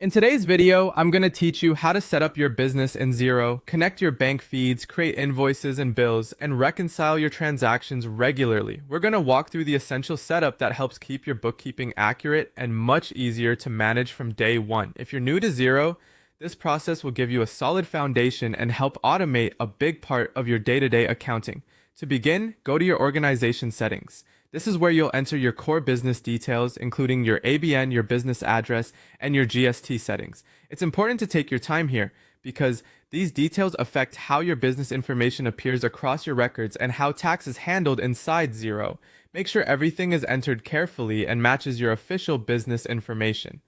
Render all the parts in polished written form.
In today's video, I'm going to teach you how to set up your business in Xero, connect your bank feeds, create invoices and bills, and reconcile your transactions regularly. We're going to walk through the essential setup that helps keep your bookkeeping accurate and much easier to manage from day one. If you're new to Xero, this process will give you a solid foundation and help automate a big part of your day-to-day accounting. To begin, go to your organization settings. This is where you'll enter your core business details, including your ABN, your business address, and your GST settings. It's important to take your time here because these details affect how your business information appears across your records and how tax is handled inside Xero. Make sure everything is entered carefully and matches your official business information.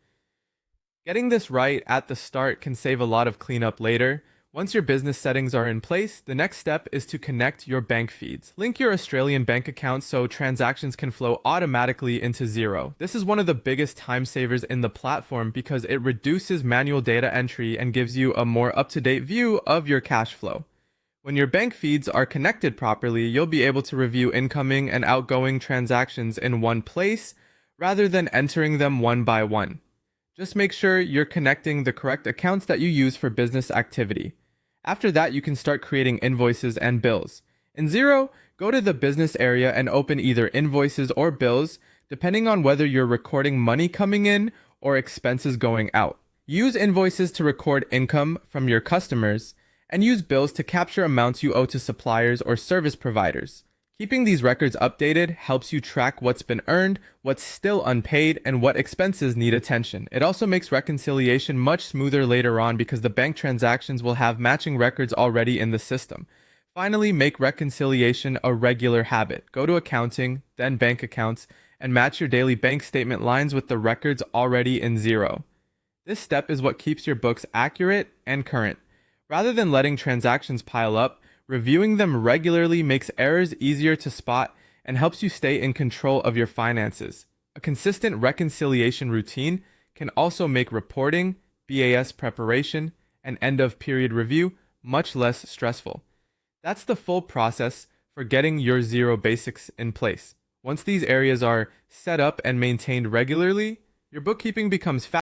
Getting this right at the start can save a lot of cleanup later. Once your business settings are in place, the next step is to connect your bank feeds. Link your Australian bank account so transactions can flow automatically into Xero. This is one of the biggest time savers in the platform because it reduces manual data entry and gives you a more up-to-date view of your cash flow. When your bank feeds are connected properly, you'll be able to review incoming and outgoing transactions in one place rather than entering them one by one. Just make sure you're connecting the correct accounts that you use for business activity. After that, you can start creating invoices and bills. In Xero, go to the business area and open either invoices or bills, depending on whether you're recording money coming in or expenses going out. Use invoices to record income from your customers, and use bills to capture amounts you owe to suppliers or service providers. Keeping these records updated helps you track what's been earned, what's still unpaid, and what expenses need attention. It also makes reconciliation much smoother later on because the bank transactions will have matching records already in the system. Finally, make reconciliation a regular habit. Go to accounting, then bank accounts, and match your daily bank statement lines with the records already in Xero. This step is what keeps your books accurate and current. Rather than letting transactions pile up, reviewing them regularly makes errors easier to spot and helps you stay in control of your finances. A consistent reconciliation routine can also make reporting, BAS preparation, and end-of-period review much less stressful. That's the full process for getting your Xero basics in place. Once these areas are set up and maintained regularly, your bookkeeping becomes faster